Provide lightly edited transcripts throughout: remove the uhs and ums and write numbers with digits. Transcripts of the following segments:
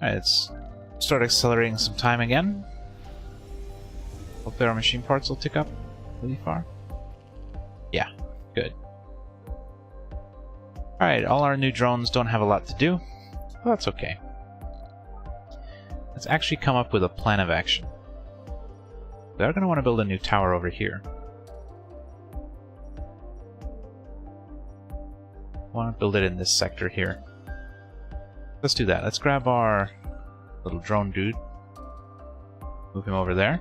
Alright, let's start accelerating some time again. Hopefully our machine parts will tick up really far. Yeah, good. Alright, all our new drones don't have a lot to do. Well, that's okay. Let's actually come up with a plan of action. They're going to want to build a new tower over here. I want to build it in this sector here. Let's do that. Let's grab our little drone dude. Move him over there.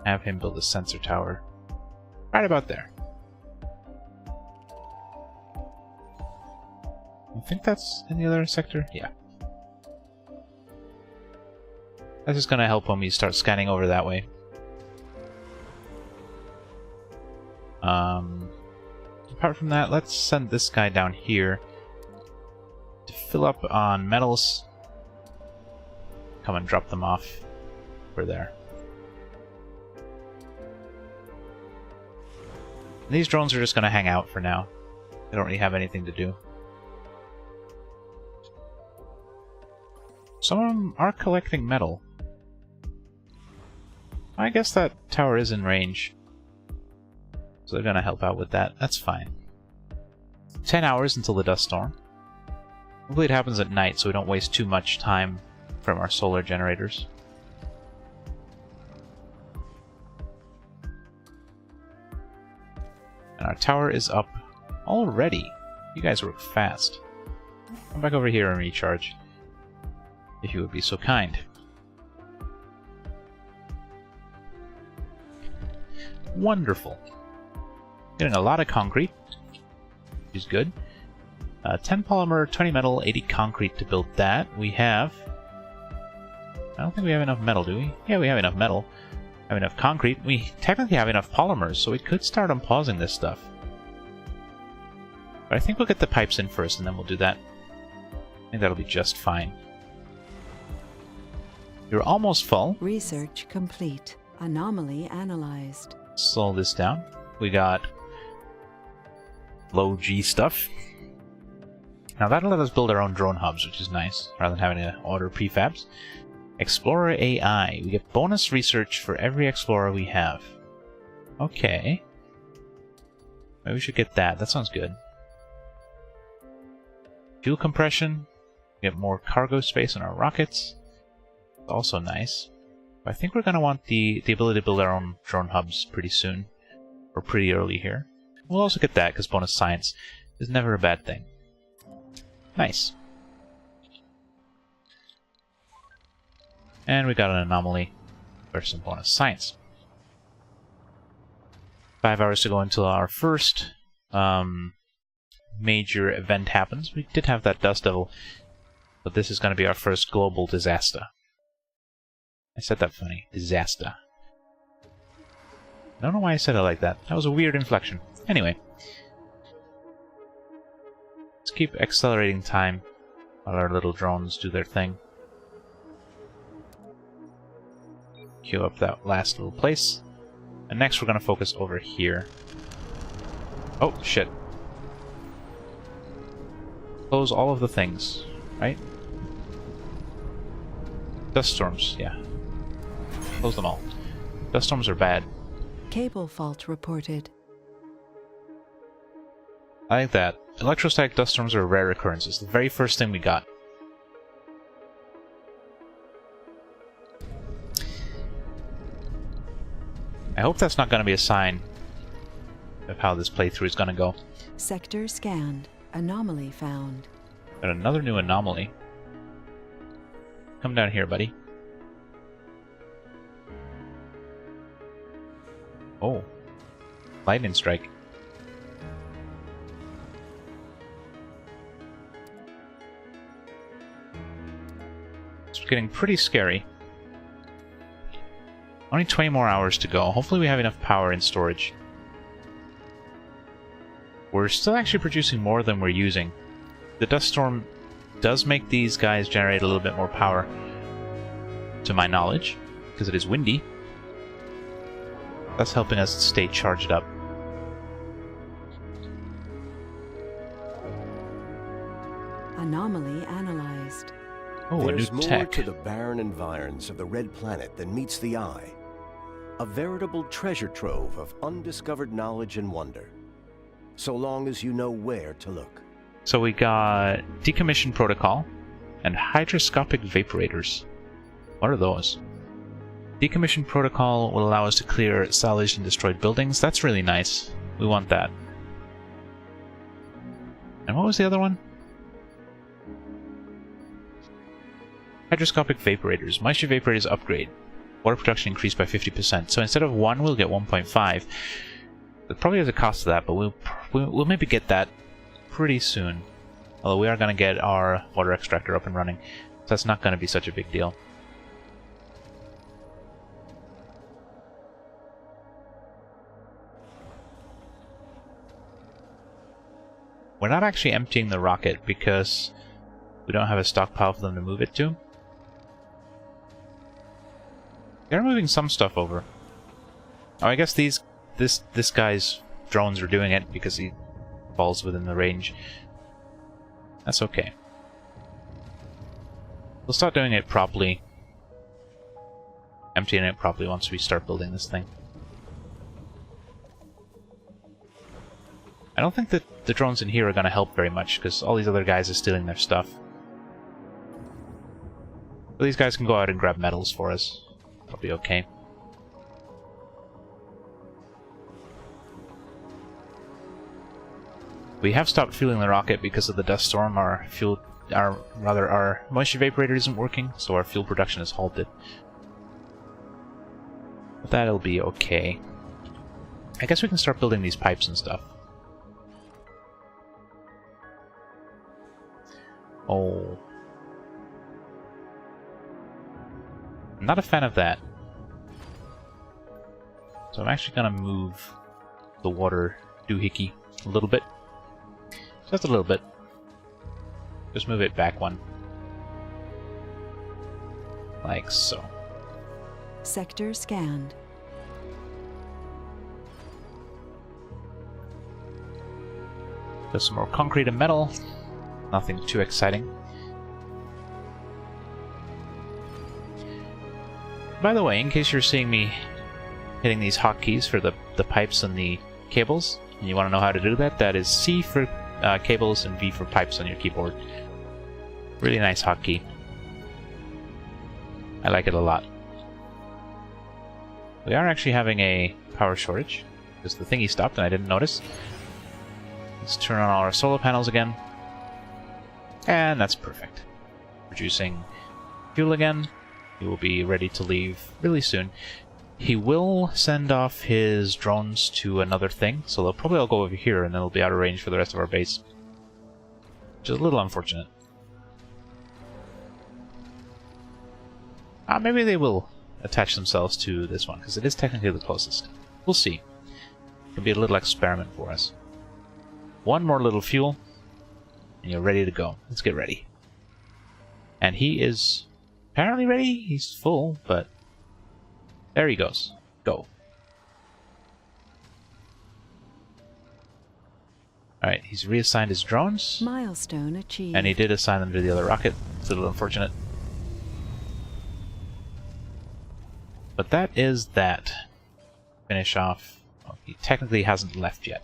Have him build a sensor tower right about there. I think that's in the other sector? Yeah. That's just going to help when we start scanning over that way. Apart from that, let's send this guy down here to fill up on metals. Come and drop them off over there. These drones are just going to hang out for now. They don't really have anything to do. Some of them are collecting metal. I guess that tower is in range. So they're going to help out with that. That's fine. 10 hours until the dust storm. Hopefully it happens at night so we don't waste too much time from our solar generators. And our tower is up already. You guys work fast. Come back over here and recharge. If you would be so kind. Wonderful. Getting a lot of concrete, which is good. 10 polymer, 20 metal, 80 concrete to build that. We have... I don't think we have enough metal, do we? Yeah, we have enough metal. We have enough concrete. We technically have enough polymers, so we could start unpausing this stuff. But I think we'll get the pipes in first, and then we'll do that. I think that'll be just fine. You're almost full. Research complete. Anomaly analyzed. Slow this down. We got low G stuff. Now that'll let us build our own drone hubs, which is nice, rather than having to order prefabs. Explorer AI. We get bonus research for every explorer we have. Okay. Maybe we should get that. That sounds good. Fuel compression. We get more cargo space on our rockets. Also nice. But I think we're going to want the ability to build our own drone hubs pretty soon. Or pretty early here. We'll also get that, because bonus science is never a bad thing. Nice. And we got an anomaly for some bonus science. 5 hours to go until our first major event happens. We did have that dust devil, but this is going to be our first global disaster. I said that funny. Disaster. I don't know why I said it like that. That was a weird inflection. Anyway. Let's keep accelerating time while our little drones do their thing. Queue up that last little place. And next we're going to focus over here. Oh, shit. Close all of the things, right? Dust storms, yeah. Close them all. Dust storms are bad. Cable fault reported. I like that. Electrostatic dust storms are a rare occurrence. It's the very first thing we got. I hope that's not going to be a sign of how this playthrough is going to go. Sector scanned. Anomaly found. Got another new anomaly. Come down here, buddy. Oh. Lightning strike. It's getting pretty scary. Only 20 more hours to go. Hopefully we have enough power in storage. We're still actually producing more than we're using. The dust storm does make these guys generate a little bit more power, to my knowledge, because it is windy. That's helping us stay charged up. Anomaly analyzed. Oh, a new There's more tech. to the barren environs of the Red Planet than meets the eye. A veritable treasure trove of undiscovered knowledge and wonder. So long as you know where to look. So we got decommission protocol and hydroscopic vaporators. What are those? Decommission protocol will allow us to clear salvaged and destroyed buildings. That's really nice. We want that. And what was the other one? Hydroscopic vaporators. Moisture vaporators upgrade. Water production increased by 50%. So instead of 1, we'll get 1.5. It probably has a cost to that, but we'll maybe get that pretty soon. Although we are going to get our water extractor up and running. So that's not going to be such a big deal. We're not actually emptying the rocket because we don't have a stockpile for them to move it to. They're moving some stuff over. Oh, I guess this guy's drones are doing it because he falls within the range. That's okay. We'll start doing it properly. Emptying it properly once we start building this thing. I don't think that the drones in here are going to help very much because all these other guys are stealing their stuff. But these guys can go out and grab metals for us. That'll be okay. We have stopped fueling the rocket because of the dust storm. Our moisture evaporator isn't working, so our fuel production is halted. But that'll be okay. I guess we can start building these pipes and stuff. Oh. I'm not a fan of that. So I'm actually gonna move the water doohickey a little bit. Just a little bit. Just move it back one. Like so. Sector scanned. There's some more concrete and metal. Nothing too exciting. By the way, in case you're seeing me hitting these hotkeys for the pipes and the cables, and you want to know how to do that, that is C for cables and V for pipes on your keyboard. Really nice hotkey. I like it a lot. We are actually having a power shortage, because the thingy stopped and I didn't notice. Let's turn on all our solar panels again. And that's perfect. Producing fuel again. He will be ready to leave really soon. He will send off his drones to another thing, so they'll probably all go over here and then they'll be out of range for the rest of our base. Which is a little unfortunate. Maybe they will attach themselves to this one, because it is technically the closest. We'll see. It'll be a little experiment for us. One more little fuel, and you're ready to go. Let's get ready. And he is apparently ready. He's full, but there he goes. Go. Alright, he's reassigned his drones. Milestone achieved. And he did assign them to the other rocket. It's a little unfortunate. But that is that. Finish off. Well, he technically hasn't left yet.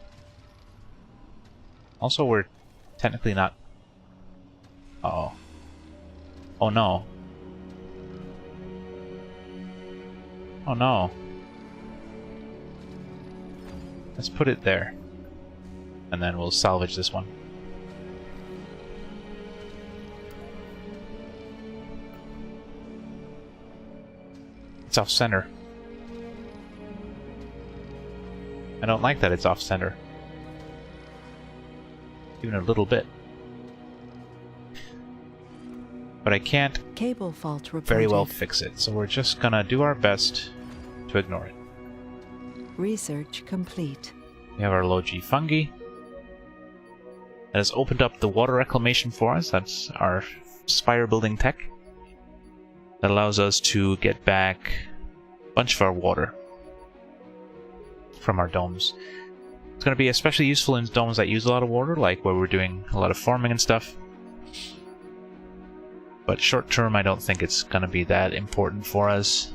Also, we're technically not... Uh-oh. Oh no. Oh no. Let's put it there. And then we'll salvage this one. It's off-center. I don't like that it's off-center. Even a little bit. But I can't Cable fault reported. very well fix it, so we're just gonna do our best to ignore it. Research complete. We have our low G fungi. That has opened up the water reclamation for us. That's our spire building tech. That allows us to get back a bunch of our water from our domes. It's going to be especially useful in domes that use a lot of water, like where we're doing a lot of farming and stuff. But short term, I don't think it's going to be that important for us.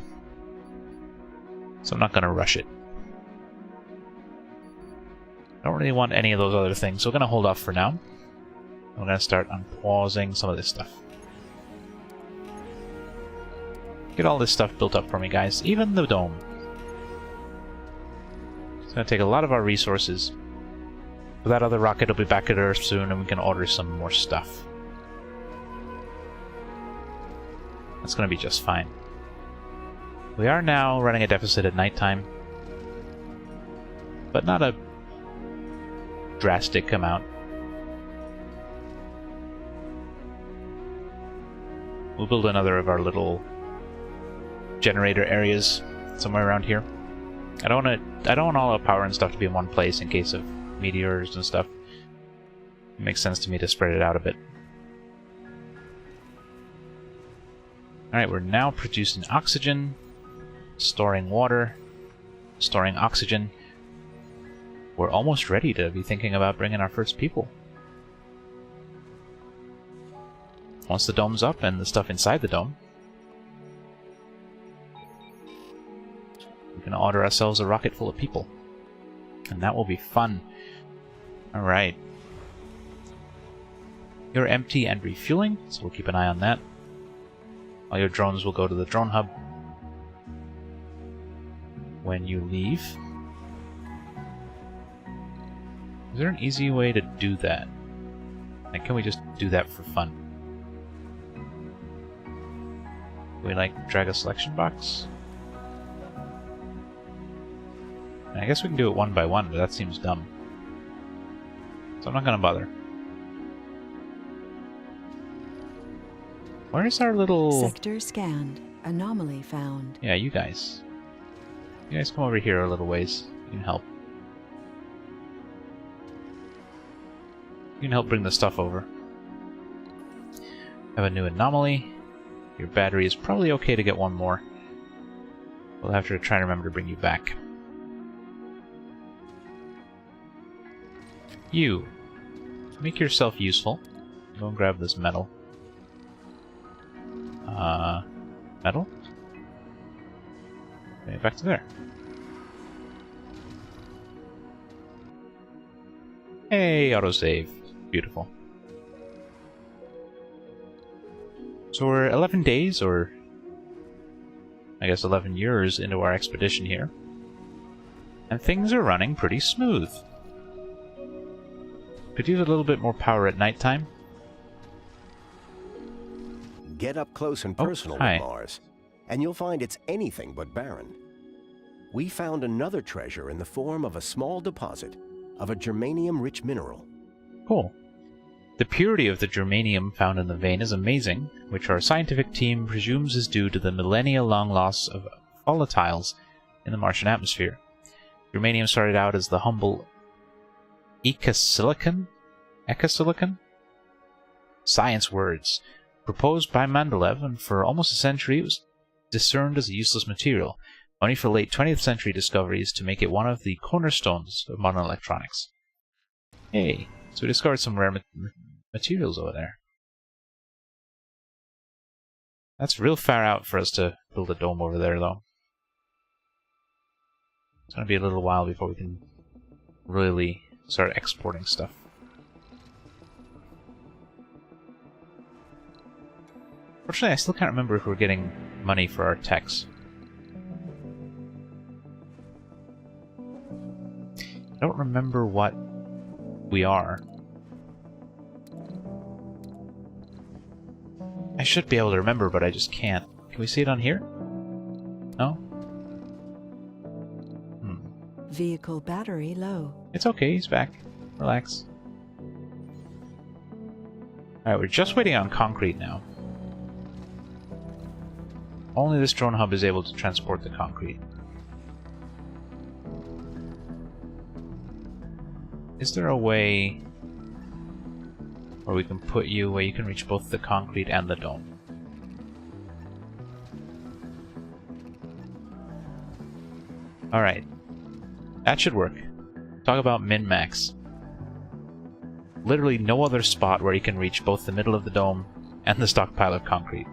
So I'm not going to rush it. I don't really want any of those other things, so we're going to hold off for now. I'm going to start unpausing some of this stuff. Get all this stuff built up for me, guys. Even the dome. It's going to take a lot of our resources. But that other rocket will be back at Earth soon, and we can order some more stuff. That's going to be just fine. We are now running a deficit at nighttime. But not a drastic amount. We'll build another of our little generator areas somewhere around here. I don't want all our power and stuff to be in one place in case of meteors and stuff. It makes sense to me to spread it out a bit. Alright, we're now producing oxygen, storing water, storing oxygen. We're almost ready to be thinking about bringing our first people. Once the dome's up and the stuff inside the dome, we can order ourselves a rocket full of people. And that will be fun. Alright. You're empty and refueling, so we'll keep an eye on that. All your drones will go to the drone hub when you leave. Is there an easy way to do that? Like, can we just do that for fun? Can we, like, drag a selection box? I guess we can do it one by one, but that seems dumb. So I'm not gonna bother. Where's our little... Sector scanned. Anomaly found. Yeah, you guys. You guys come over here a little ways. You can help. You can help bring the stuff over. Have a new anomaly. Your battery is probably okay to get one more. We'll have to try and remember to bring you back. You. Make yourself useful. Go and grab this metal. Metal? Okay, back to there. Hey, autosave. Beautiful. So we're 11 days, or I guess 11 years into our expedition here. And things are running pretty smooth. Could use a little bit more power at nighttime. Get up close and personal with Mars, and you'll find it's anything but barren. We found another treasure in the form of a small deposit of a germanium-rich mineral. Cool. The purity of the germanium found in the vein is amazing, which our scientific team presumes is due to the millennia-long loss of volatiles in the Martian atmosphere. Germanium started out as the humble ecosilicon? Science words. Proposed by Mendeleev, and for almost a century it was discerned as a useless material, only for late 20th century discoveries to make it one of the cornerstones of modern electronics. Hey, so we discovered some rare materials over there. That's real far out for us to build a dome over there, though. It's going to be a little while before we can really start exporting stuff. Fortunately, I still can't remember if we're getting money for our techs. I don't remember what we are. I should be able to remember, but I just can't. Can we see it on here? No? Vehicle battery low. It's okay, he's back. Relax. Alright, we're just waiting on concrete now. Only this drone hub is able to transport the concrete. Is there a way where we can put you where you can reach both the concrete and the dome? Alright. That should work. Talk about min-max. literally no other spot where he can reach both the middle of the dome and the stockpile of concrete.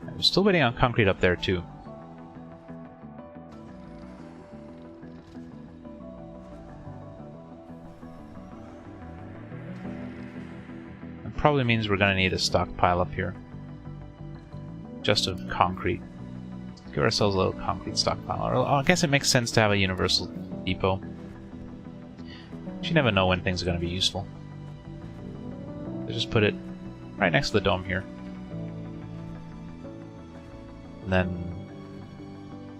I'm still waiting on concrete up there, too. It probably means we're going to need a stockpile up here. Just of concrete. Give ourselves a little concrete stockpile. Or I guess it makes sense to have a universal depot. You never know when things are going to be useful. So just put it right next to the dome here. And then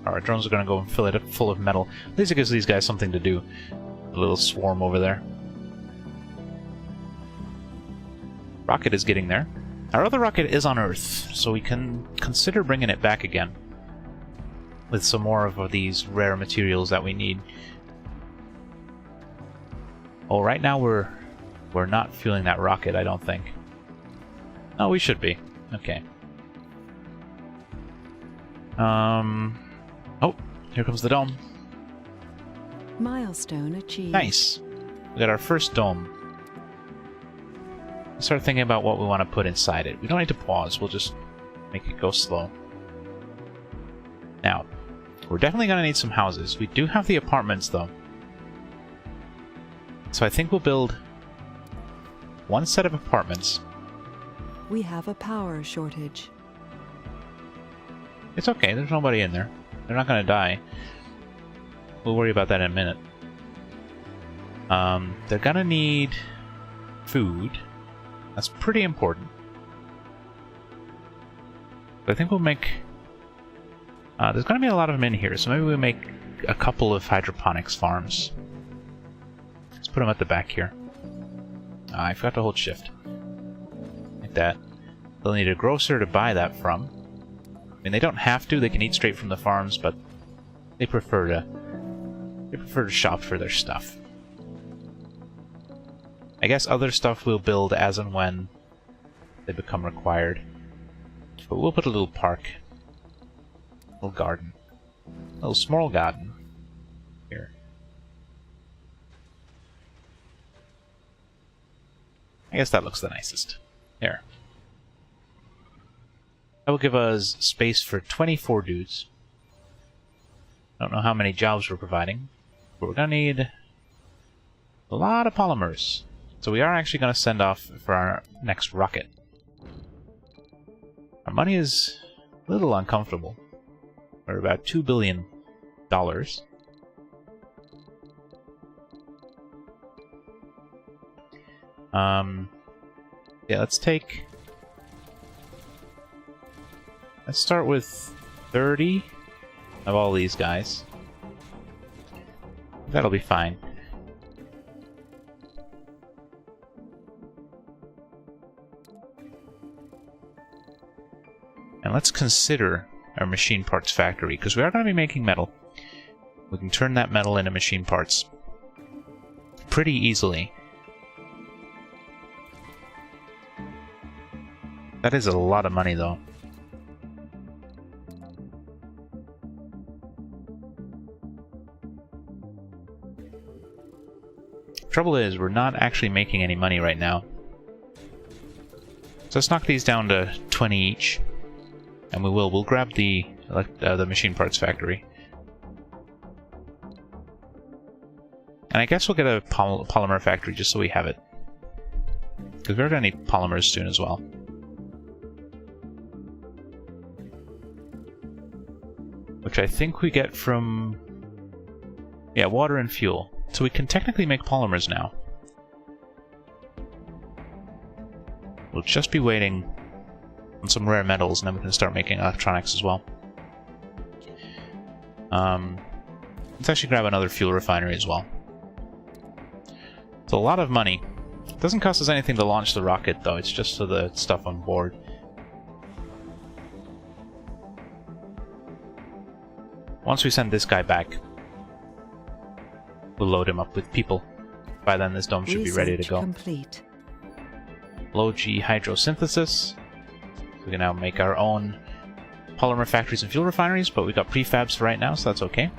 our drones are going to go and fill it up full of metal. At least it gives these guys something to do. A little swarm over there. Rocket is getting there. Our other rocket is on Earth, so we can consider bringing it back again. With some more of these rare materials that we need. Oh, right now we're not fueling that rocket, I don't think. Oh, we should be. Okay. Oh, here comes the dome. Milestone achieved. Nice. We got our first dome. Let's start thinking about what we want to put inside it. We don't need to pause, we'll just make it go slow. Now, we're definitely going to need some houses. We do have the apartments, though. So I think we'll build one set of apartments. We have a power shortage. It's okay, there's nobody in there. They're not going to die. We'll worry about that in a minute. They're going to need food. That's pretty important. But I think we'll make... there's going to be a lot of them in here, so maybe we'll make a couple of hydroponics farms. Let's put them at the back here. I forgot to hold shift. Like that. They'll need a grocer to buy that from. I mean, they don't have to, they can eat straight from the farms, but they prefer to shop for their stuff. I guess other stuff we'll build as and when they become required. But we'll put a little park. A little garden. A little small garden. Here. I guess that looks the nicest. There. That will give us space for 24 dudes. Don't know how many jobs we're providing, but we're going to need a lot of polymers. So we are actually going to send off for our next rocket. Our money is a little uncomfortable. We're about $2 billion. Yeah, let's start with 30 of all these guys. That'll be fine. And let's consider our machine parts factory, because we are going to be making metal. We can turn that metal into machine parts pretty easily. That is a lot of money, though. Trouble is, we're not actually making any money right now. So let's knock these down to 20 each. And we'll grab the machine parts factory. And I guess we'll get a polymer factory just so we have it. Because we're going to need polymers soon as well. Which I think we get from... yeah, water and fuel. So we can technically make polymers now. We'll just be waiting on some rare metals, and then we can start making electronics as well. Let's actually grab another fuel refinery as well. It's a lot of money. It doesn't cost us anything to launch the rocket, though. It's just for the stuff on board. Once we send this guy back, we'll load him up with people. By then, this dome should be ready to go. Complete. Low G hydrosynthesis. We can now make our own polymer factories and fuel refineries, but we got prefabs for right now, so that's okay.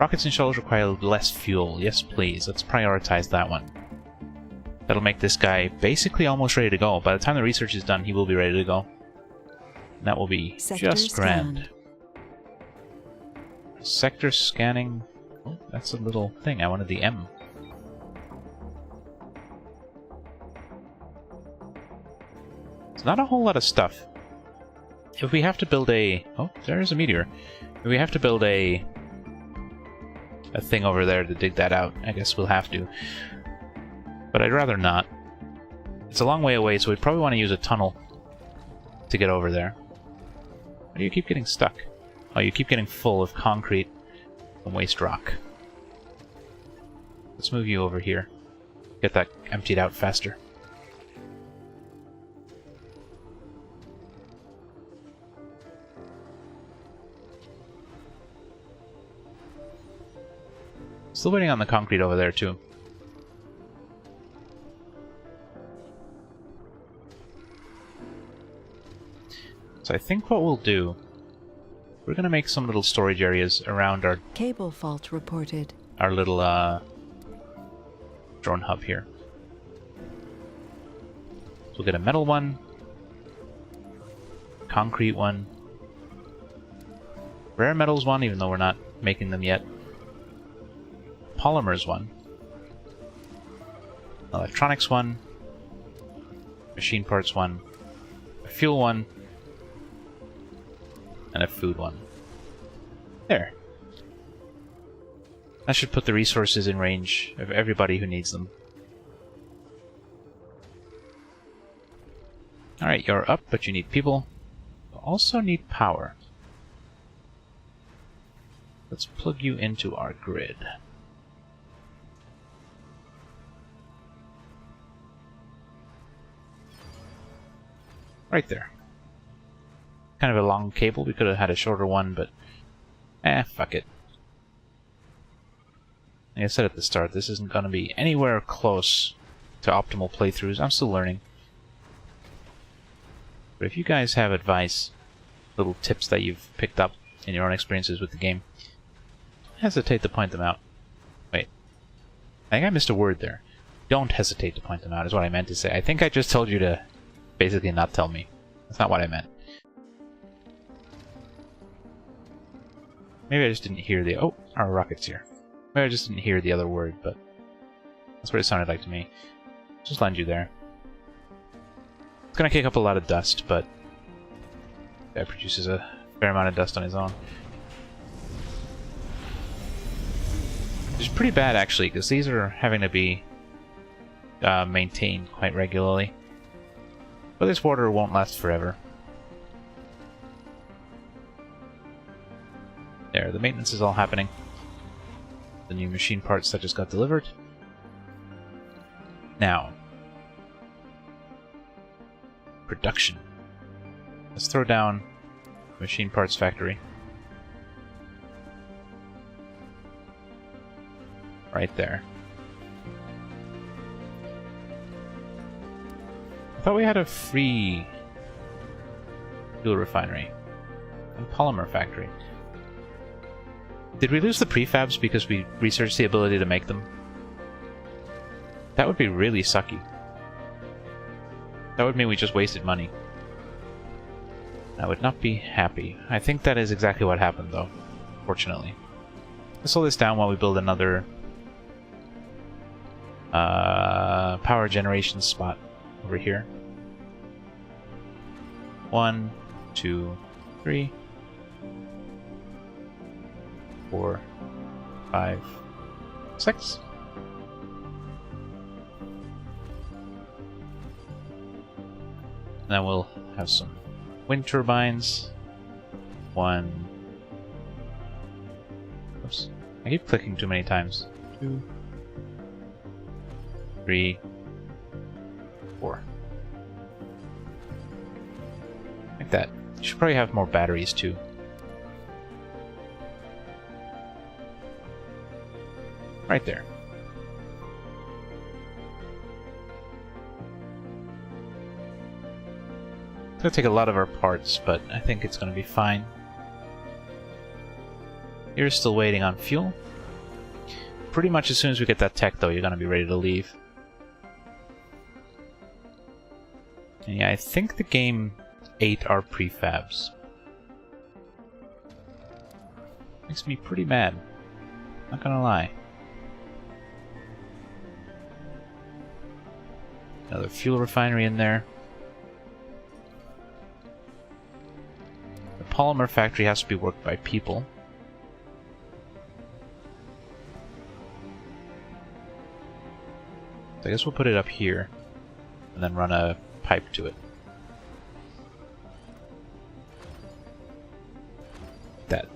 Rockets and shuttles require less fuel. Yes, please. Let's prioritize that one. That'll make this guy basically almost ready to go. By the time the research is done, he will be ready to go. And that will be Sector just grand. scanned. Sector scanning. Oh, that's a little thing. I wanted the M. It's not a whole lot of stuff. If we have to build a... Oh, there's a meteor. If we have to build a thing over there to dig that out, I guess we'll have to. But I'd rather not. It's a long way away, so we'd probably want to use a tunnel to get over there. Why do you keep getting stuck? Oh, you keep getting full of concrete and waste rock. Let's move you over here. Get that emptied out faster. Still waiting on the concrete over there, too. So I think what we'll do, we're going to make some little storage areas around our Cable fault reported. little drone hub here. So we'll get a metal one, concrete one, rare metals one, even though we're not making them yet, polymers one, electronics one, machine parts one, a fuel one, and a food one. There. That should put the resources in range of everybody who needs them. Alright, you're up, but you need people. You also need power. Let's plug you into our grid. Right there. Kind of a long cable. We could have had a shorter one, but fuck it. Like I said at the start, this isn't going to be anywhere close to optimal playthroughs. I'm still learning. But if you guys have advice, little tips that you've picked up in your own experiences with the game, don't hesitate to point them out. Wait. I think I missed a word there. Don't hesitate to point them out is what I meant to say. I think I just told you to basically not tell me. That's not what I meant. Maybe I just didn't hear the... Oh, our rocket's here. Maybe I just didn't hear the other word, but that's what it sounded like to me. Just land you there. It's gonna kick up a lot of dust, but that produces a fair amount of dust on his own. Which is pretty bad, actually, because these are having to be maintained quite regularly. But this water won't last forever. There, the maintenance is all happening. The new machine parts that just got delivered. Now, production. Let's throw down machine parts factory. Right there. I thought we had a free fuel refinery and polymer factory. Did we lose the prefabs because we researched the ability to make them? That would be really sucky. That would mean we just wasted money. I would not be happy. I think that is exactly what happened, though, fortunately. Let's slow this down while we build another power generation spot over here. 1, 2, 3, 4, 5, 6. And then we'll have some wind turbines. 1. Oops. I keep clicking too many times. 2, 3, 4. Like that. You should probably have more batteries too. Right there. It's gonna take a lot of our parts, but I think it's gonna be fine. You're still waiting on fuel. Pretty much as soon as we get that tech, though, you're gonna be ready to leave. And yeah, I think the game ate our prefabs. Makes me pretty mad. Not gonna lie. Another fuel refinery in there. The polymer factory has to be worked by people. So I guess we'll put it up here and then run a pipe to it. That.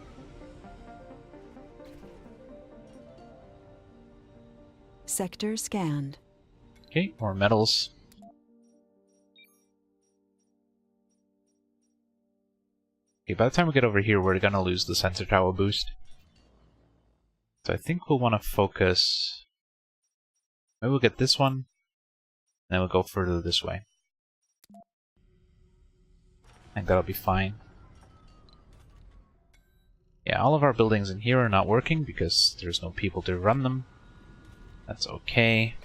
Sector scanned. Okay, more metals. Okay, by the time we get over here, we're gonna lose the sensor tower boost. So I think we'll want to focus... Maybe we'll get this one, and then we'll go further this way. I think that'll be fine. Yeah, all of our buildings in here are not working because there's no people to run them. That's okay.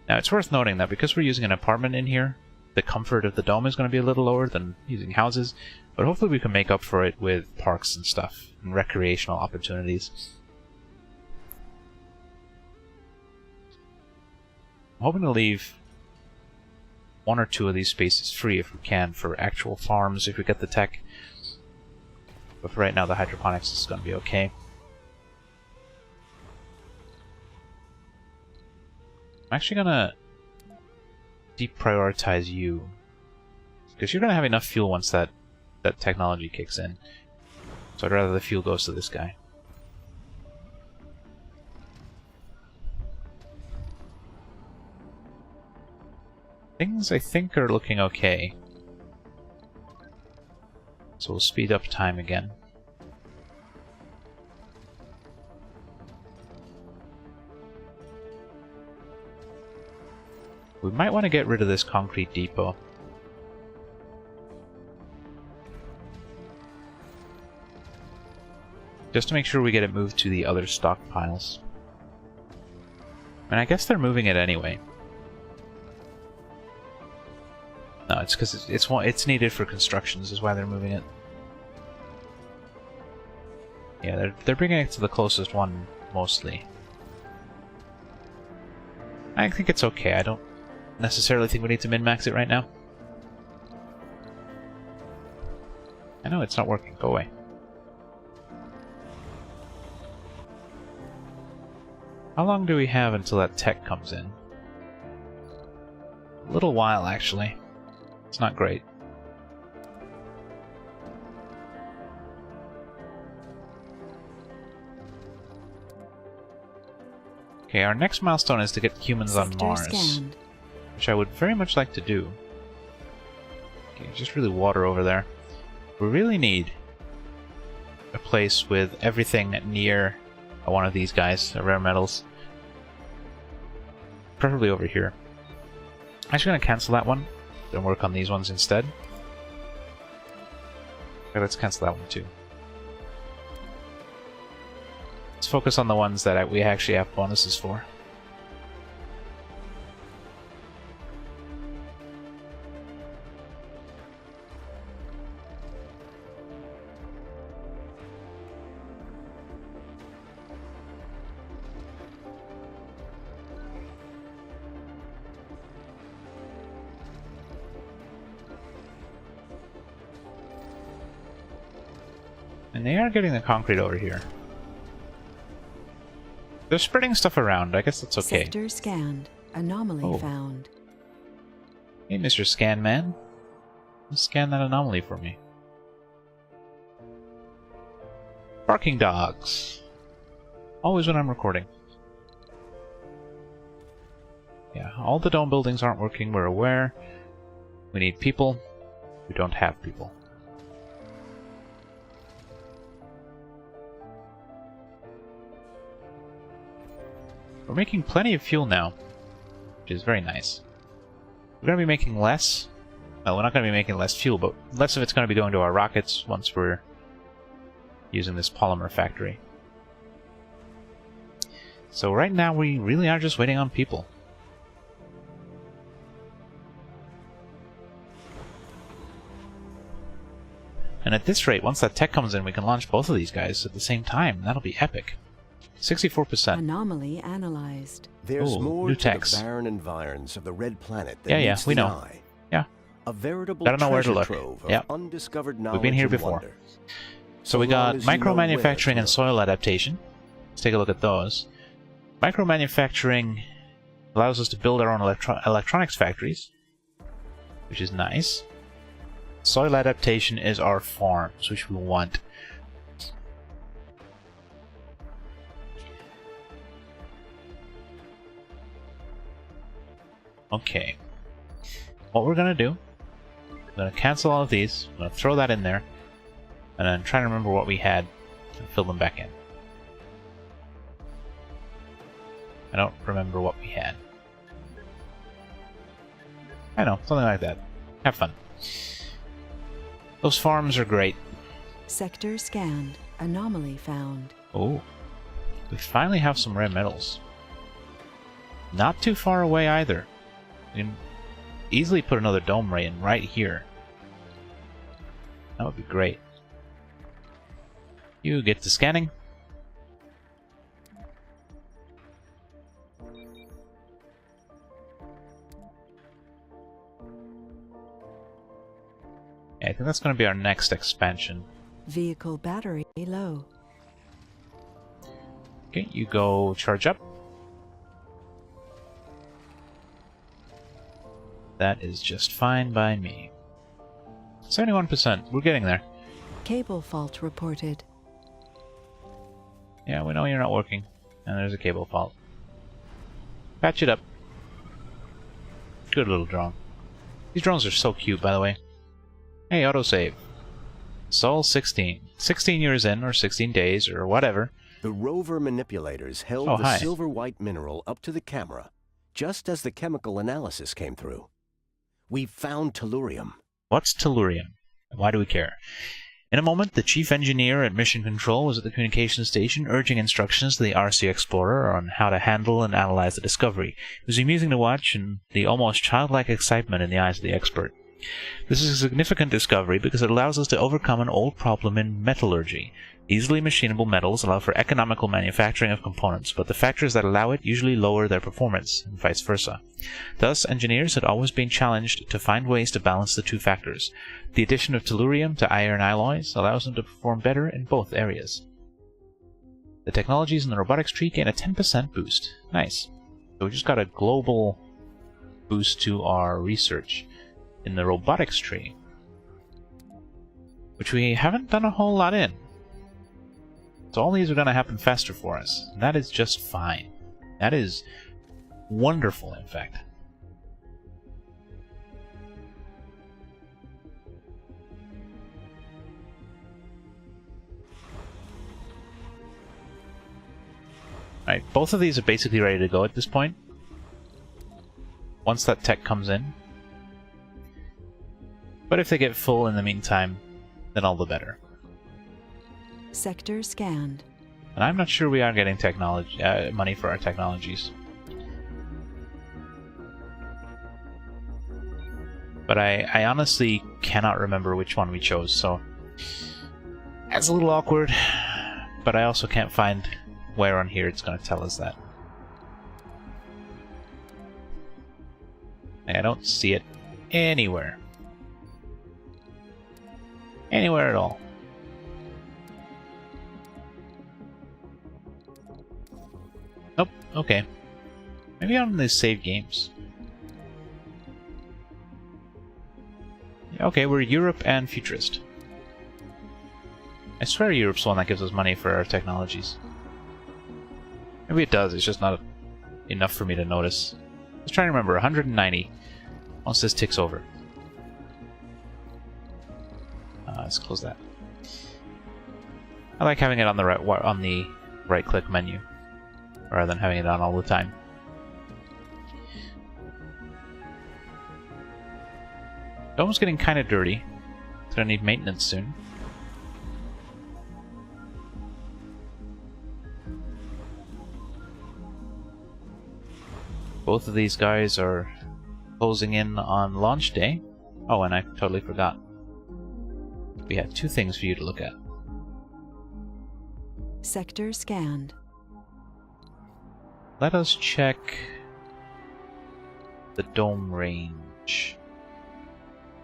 Now, it's worth noting that because we're using an apartment in here, the comfort of the dome is going to be a little lower than using houses, but hopefully we can make up for it with parks and stuff, and recreational opportunities. I'm hoping to leave one or two of these spaces free if we can for actual farms if we get the tech. But for right now, the hydroponics is going to be okay. I'm actually going to deprioritize you, because you're going to have enough fuel once that technology kicks in. So I'd rather the fuel goes to this guy. Things, I think, are looking okay. So we'll speed up time again. We might want to get rid of this concrete depot. Just to make sure we get it moved to the other stockpiles. And I guess they're moving it anyway. No, it's because it's needed for constructions is why they're moving it. Yeah, they're bringing it to the closest one, mostly. I think it's okay. I don't necessarily think we need to min-max it right now. I know it's not working. Go away. How long do we have until that tech comes in? A little while, actually. It's not great. Okay, our next milestone is to get humans on Mars. Scanned. Which I would very much like to do. Okay, just really water over there. We really need a place with everything near one of these guys, the rare metals. Preferably over here. I'm actually going to cancel that one and work on these ones instead. Okay, let's cancel that one too. Let's focus on the ones that we actually have bonuses for. And they are getting the concrete over here. They're spreading stuff around. I guess that's okay. Sector scanned. Anomaly found. Hey, Mr. Scan Man. Scan that anomaly for me. Barking dogs. Always when I'm recording. Yeah, all the dome buildings aren't working, we're aware. We need people. We don't have people. We're making plenty of fuel now, which is very nice. We're going to be making less. Well, we're not going to be making less fuel, but less of it's going to be going to our rockets once we're using this polymer factory. So right now we really are just waiting on people. And at this rate, once that tech comes in, we can launch both of these guys at the same time. That'll be epic. 64%. Anomaly analyzed. There's Ooh, more new to text. the barren environs of the red planet than Yeah, meets we the know. eye. Yeah. A veritable I don't know where to treasure look. trove of Yeah. undiscovered knowledge We've been here and before. wonder. So we long got as you know micro where to manufacturing and look. soil adaptation. Let's take a look at those. Micro manufacturing allows us to build our own electronics factories, which is nice. Soil adaptation is our farms, which we want. Okay. What we're gonna do, we're gonna cancel all of these, we're gonna throw that in there, and then try to remember what we had and fill them back in. I don't remember what we had. I know, something like that. Have fun. Those farms are great. Sector scanned. Anomaly found. Oh. We finally have some rare metals. Not too far away either. We can easily put another dome ray in right here. That would be great. You get to scanning. Yeah, I think that's going to be our next expansion. Vehicle battery low. Okay, you go charge up. That is just fine by me. 71%. We're getting there. Cable fault reported. Yeah, we know you're not working. And there's a cable fault. Patch it up. Good little drone. These drones are so cute, by the way. Hey, autosave. Sol 16. 16 years in, or 16 days, or whatever. The rover manipulators held Oh, the hi. silver-white mineral up to the camera, just as the chemical analysis came through. We found tellurium. What's tellurium? And why do we care? In a moment, the chief engineer at Mission Control was at the communications station urging instructions to the RC Explorer on how to handle and analyze the discovery. It was amusing to watch, and the almost childlike excitement in the eyes of the expert. This is a significant discovery because it allows us to overcome an old problem in metallurgy. Easily machinable metals allow for economical manufacturing of components, but the factors that allow it usually lower their performance, and vice versa. Thus, engineers had always been challenged to find ways to balance the two factors. The addition of tellurium to iron alloys allows them to perform better in both areas. The technologies in the robotics tree gain a 10% boost. Nice. So we just got a global boost to our research in the robotics tree, which we haven't done a whole lot in. So all these are going to happen faster for us. And that is just fine. That is wonderful, in fact. Alright, both of these are basically ready to go at this point. Once that tech comes in. But if they get full in the meantime, then all the better. Sector scanned. And I'm not sure we are getting technology money for our technologies. But I honestly cannot remember which one we chose, so that's a little awkward. But I also can't find where on here it's going to tell us that. I don't see it anywhere. Anywhere at all. Nope, okay. Maybe on the save games. Okay, we're Europe and Futurist. I swear Europe's the one that gives us money for our technologies. Maybe it does, it's just not enough for me to notice. Let's try to remember, 190. Once this ticks over. Let's close that. I like having it on the right click menu. rather than having it on all the time. Dome's getting kind of dirty. It's gonna need maintenance soon. Both of these guys are closing in on launch day. Oh, and I totally forgot. We had two things for you to look at. Sector scanned. Let us check the dome range.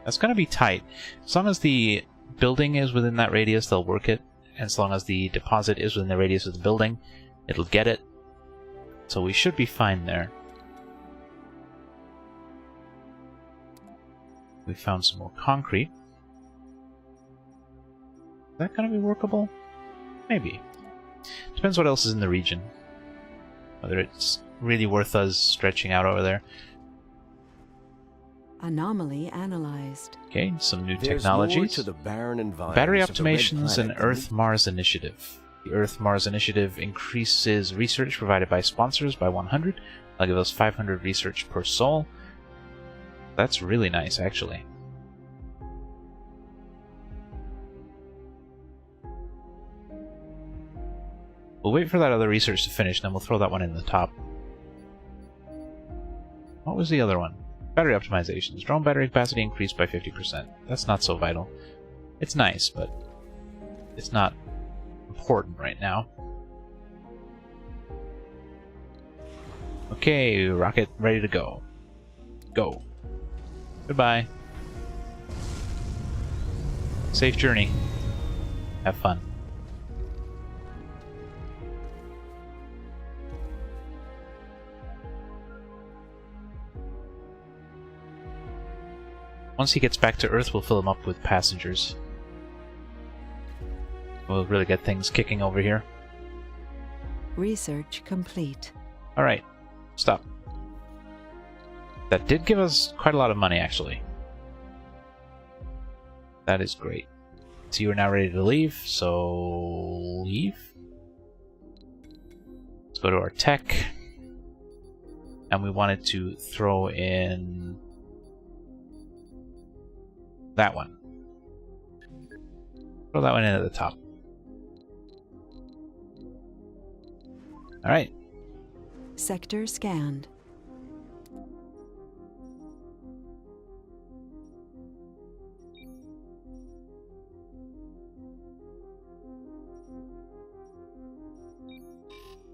That's going to be tight. As long as the building is within that radius, they'll work it. And as long as the deposit is within the radius of the building, it'll get it. So we should be fine there. We found some more concrete. Is that going to be workable? Maybe. Depends what else is in the region. Whether it's really worth us stretching out over there. Anomaly analyzed. Okay, some new There's technologies. more to the barren environs Battery of the red optimizations and planet than Earth-Mars initiative. The Earth-Mars initiative increases research provided by sponsors by 100. That'll give us 500 research per soul. That's really nice, actually. We'll wait for that other research to finish, then we'll throw that one in the top. What was the other one? Battery optimizations. Drone battery capacity increased by 50%. That's not so vital. It's nice, but it's not important right now. Okay, rocket ready to go. Go. Goodbye. Safe journey. Have fun. Once he gets back to Earth, we'll fill him up with passengers. We'll really get things kicking over here. Research complete. Alright, stop. That did give us quite a lot of money, actually. That is great. So you are now ready to leave, so leave. Let's go to our tech. And we wanted to throw in that one. Throw that one in at the top. Alright. Sector scanned.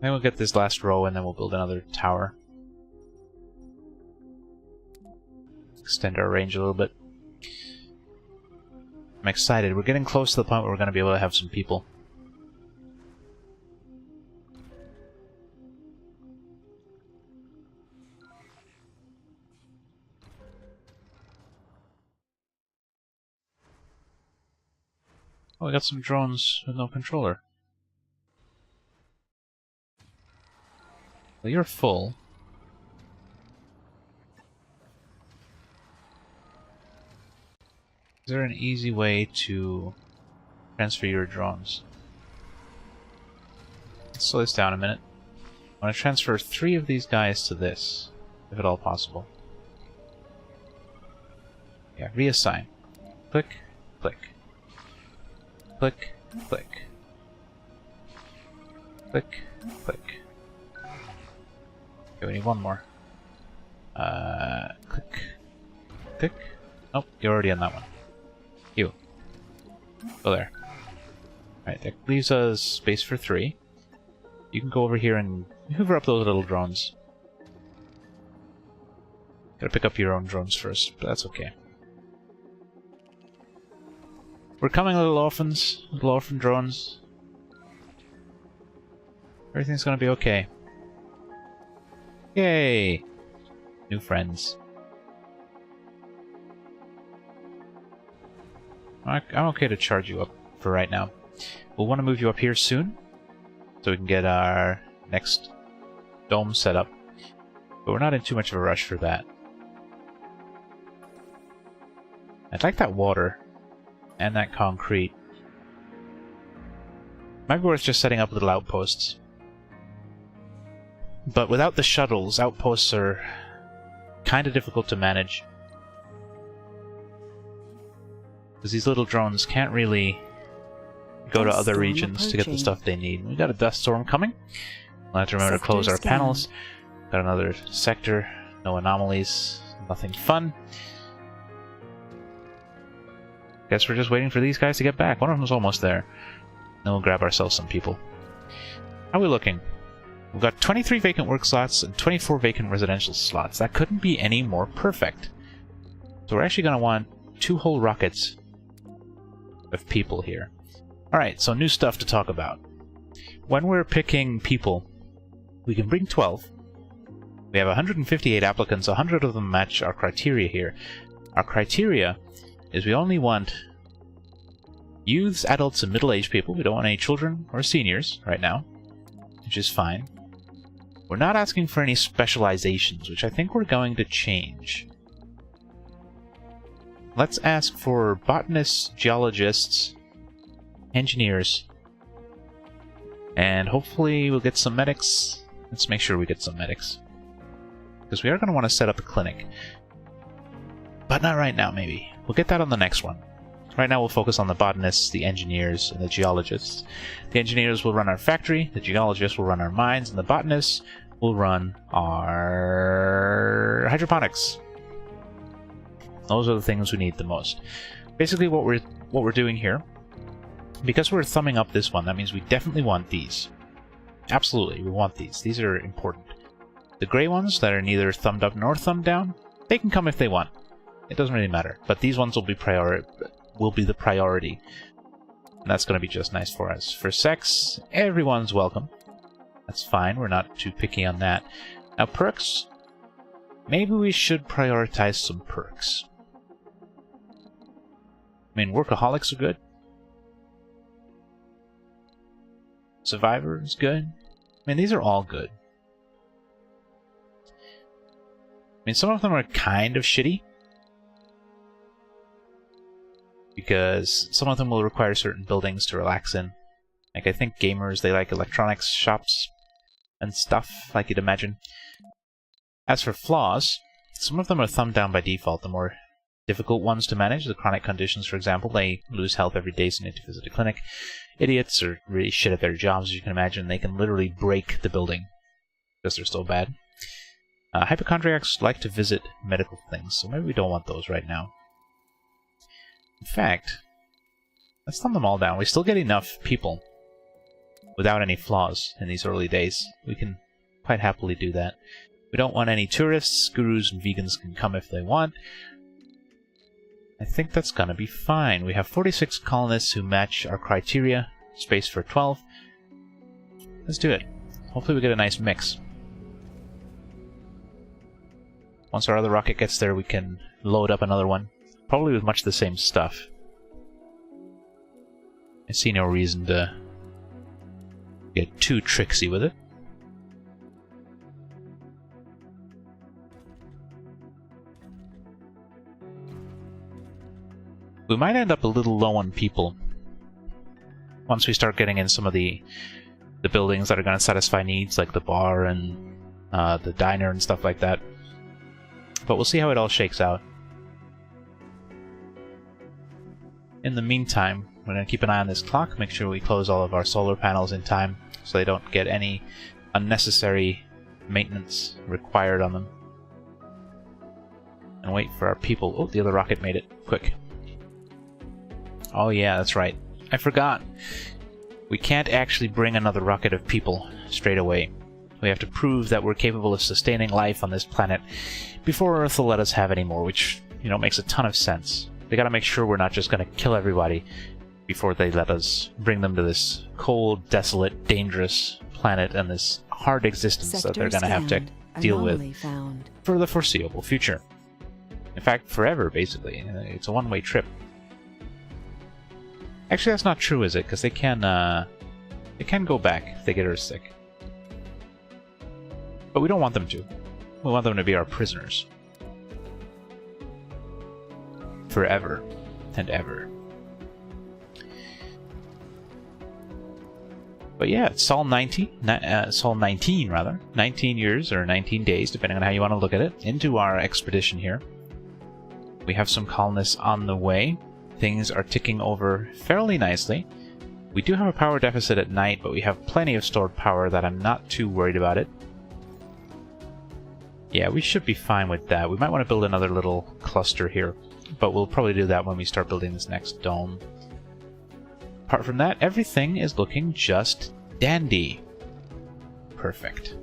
Then we'll get this last row and then we'll build another tower. Extend our range a little bit. I'm excited. We're getting close to the point where we're going to be able to have some people. Oh, we got some drones with no controller. Well, you're full. Is there an easy way to transfer your drones? Let's slow this down a minute. I want to transfer 3 of these guys to this, if at all possible. Yeah, reassign. Click, click. Click, click. Click, click. Okay, we need one more. Click. Click. Nope, you're already on that one. You. Go there. Alright, that leaves us space for 3. You can go over here and hoover up those little drones. Gotta pick up your own drones first, but that's okay. We're coming, little orphans. Little orphan drones. Everything's gonna be okay. Yay! New friends. I'm okay to charge you up for right now. We'll want to move you up here soon, so we can get our next dome set up. But we're not in too much of a rush for that. I'd like that water and that concrete. Might be worth just setting up little outposts. but without the shuttles, outposts are kind of difficult to manage. Because these little drones can't really go to Dust other storm regions to get the approaching. stuff they need. We got a dust storm coming. We'll have to remember to Sector close our scanned. panels. Got another sector. No anomalies. Nothing fun. Guess we're just waiting for these guys to get back. One of them's almost there. Then we'll grab ourselves some people. How are we looking? We've got 23 vacant work slots and 24 vacant residential slots. That couldn't be any more perfect. So we're actually going to want 2 whole rockets of people here. Alright, so new stuff to talk about. When we're picking people, we can bring 12. We have 158 applicants, 100 of them match our criteria here. Our criteria is we only want youths, adults, and middle-aged people. We don't want any children or seniors right now, which is fine. We're not asking for any specializations, which I think we're going to change. Let's ask for botanists, geologists, engineers, and hopefully we'll get some medics. Let's make sure we get some medics, because we are going to want to set up a clinic. But not right now, maybe. We'll get that on the next one. Right now we'll focus on the botanists, the engineers, and the geologists. The engineers will run our factory, the geologists will run our mines, and the botanists will run our hydroponics. Those are the things we need the most. Basically what we're doing here, because we're thumbing up this one, that means we definitely want these. Absolutely, we want these. These are important. The gray ones that are neither thumbed up nor thumbed down, they can come if they want. It doesn't really matter. But these ones will be the priority. And that's going to be just nice for us. For sex, everyone's welcome. That's fine. We're not too picky on that. Now perks, maybe we should prioritize some perks. I mean, workaholics are good. Survivor is good. I mean, these are all good. I mean, some of them are kind of shitty, because some of them will require certain buildings to relax in. Like, I think gamers, they like electronics shops and stuff, like you'd imagine. As for flaws, some of them are thumbed down by default. The more difficult ones to manage, the chronic conditions, for example, they lose health every day, so need to visit a clinic. Idiots are really shit at their jobs, as you can imagine. They can literally break the building because they're so bad. Hypochondriacs like to visit medical things, so maybe we don't want those right now. In fact, let's thumb them all down. We still get enough people without any flaws in these early days. We can quite happily do that. We don't want any tourists. Gurus and vegans can come if they want. I think that's gonna be fine. We have 46 colonists who match our criteria. Space for 12. Let's do it. Hopefully we get a nice mix. Once our other rocket gets there, we can load up another one. Probably with much the same stuff. I see no reason to get too tricksy with it. We might end up a little low on people once we start getting in some of the buildings that are going to satisfy needs, like the bar and the diner and stuff like that. But we'll see how it all shakes out. In the meantime, we're going to keep an eye on this clock, make sure we close all of our solar panels in time so they don't get any unnecessary maintenance required on them. And wait for our people. Oh, the other rocket made it. Quick. Oh yeah, that's right. I forgot. We can't actually bring another rocket of people straight away. We have to prove that we're capable of sustaining life on this planet before Earth will let us have any more, which, you know, makes a ton of sense. They gotta make sure we're not just gonna kill everybody before they let us bring them to this cold, desolate, dangerous planet and this hard existence that they're gonna have to deal with for the foreseeable future. In fact, forever, basically. It's a one-way trip. Actually, that's not true, is it? Because they can go back if they get her sick. But we don't want them to. We want them to be our prisoners. Forever and ever. But yeah, it's Sol 19 rather. 19 years or 19 days, depending on how you want to look at it, into our expedition here. We have some colonists on the way. Things are ticking over fairly nicely. We do have a power deficit at night, but we have plenty of stored power that I'm not too worried about it. Yeah, we should be fine with that. We might want to build another little cluster here, but we'll probably do that when we start building this next dome. Apart from that, everything is looking just dandy. Perfect.